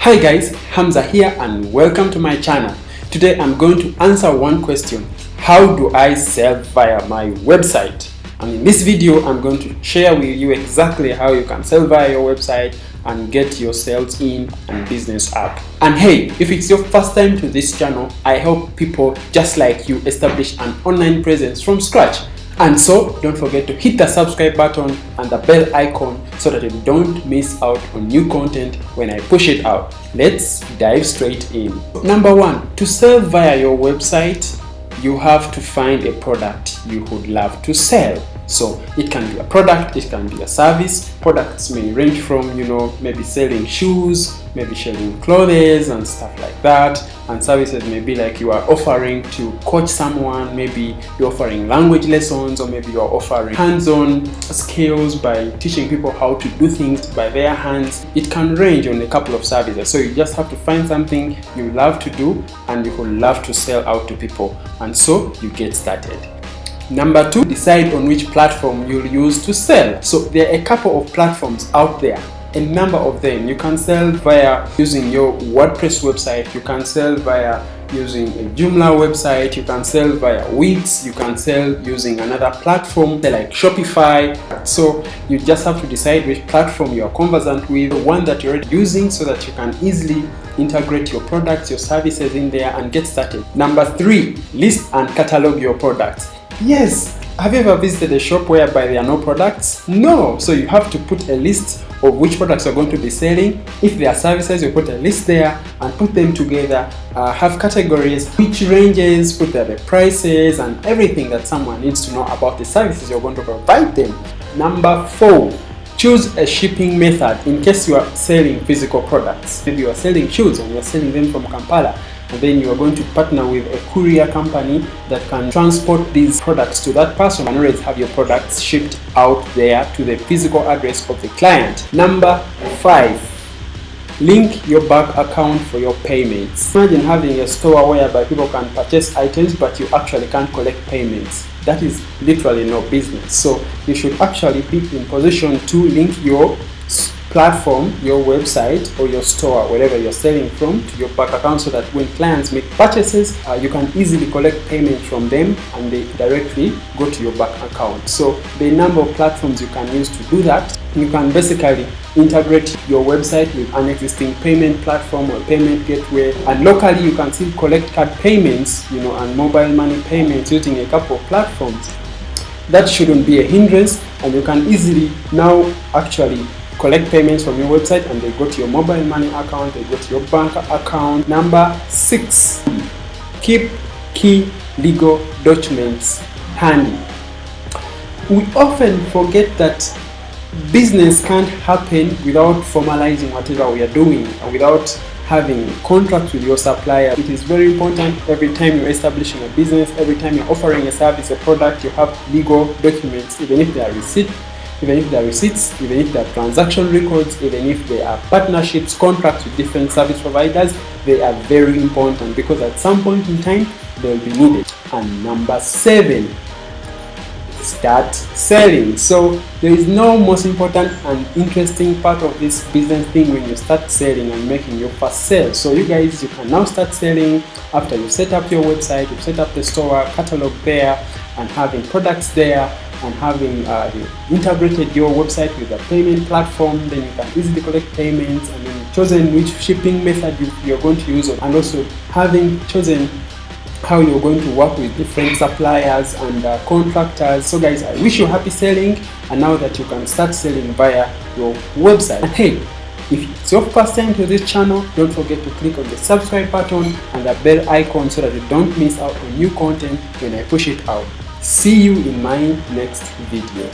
Hi guys, Hamza here and welcome to my channel. Today I'm going to answer one question: how do I sell via my website? And in this video I'm going to share with you exactly how you can sell via your website and get your sales in and business up. And hey, if it's your first time to this channel, I help people just like you establish an online presence from scratch. And so don't forget to hit the subscribe button and the bell icon so that you don't miss out on new content when I push it out. Let's dive straight in. Number one, to sell via your website, you have to find a product you would love to sell. So it can be a product, it can be a service. Products may range from, maybe selling shoes, maybe selling clothes and stuff like that. And services may be like you are offering to coach someone, maybe you're offering language lessons, or maybe you're offering hands-on skills by teaching people how to do things by their hands. It can range on a couple of services. So you just have to find something you love to do and you would love to sell out to people. And so you get started. Number two, decide on which platform you'll use to sell. So there are a couple of platforms out there, a number of them. You can sell via using your WordPress website, you can sell via using a Joomla website, you can sell via Wix, you can sell using another platform like Shopify. So you just have to decide which platform you are conversant with, the one that you're already using, so that you can easily integrate your products, your services in there and get started. Number three, list and catalog your products. Yes, have you ever visited a shop whereby there are no products? No, so you have to put a list of which products you're going to be selling. If there are services, you put a list there and put them together, have categories, which ranges, put there the prices and everything that someone needs to know about the services you're going to provide them. Number four, choose a shipping method in case you are selling physical products. Maybe you are selling shoes and you're selling them from Kampala, and then you are going to partner with a courier company that can transport these products to that person and always have your products shipped out there to the physical address of the client. Number five, link your bank account for your payments. Imagine having a store whereby people can purchase items but you actually can't collect payments. That is literally no business. So you should actually be in position to link your platform, your website or your store, wherever you're selling from, to your bank account, so that when clients make purchases, you can easily collect payment from them and they directly go to your bank account. So the number of platforms you can use to do that. You can basically integrate your website with an existing payment platform or payment gateway, and locally you can still collect card payments, and mobile money payments using a couple of platforms. That shouldn't be a hindrance, and you can easily now actually collect payments from your website and they go to your mobile money account, they go to your bank account. Number six, keep key legal documents handy. We often forget that business can't happen without formalizing whatever we are doing and without having contracts with your supplier. It is very important every time you're establishing a business, every time you're offering a service, a product, you have legal documents, even if they are receipts, even if they are transaction records, even if they are partnerships, contracts with different service providers. They are very important because at some point in time they will be needed. And number seven, start selling. So there is no most important and interesting part of this business thing when you start selling and making your first sale. So you guys, you can now start selling after you set up your website, you set up the store, catalog there, and having products there, and having integrated your website with a payment platform. Then you can easily collect payments, and then chosen which shipping method you're going to use, and also having chosen how you're going to work with different suppliers and contractors. So guys, I wish you happy selling, and now that you can start selling via your website. And hey, if it's your first time to this channel, don't forget to click on the subscribe button and the bell icon so that you don't miss out on new content when I push it out. See you in my next video.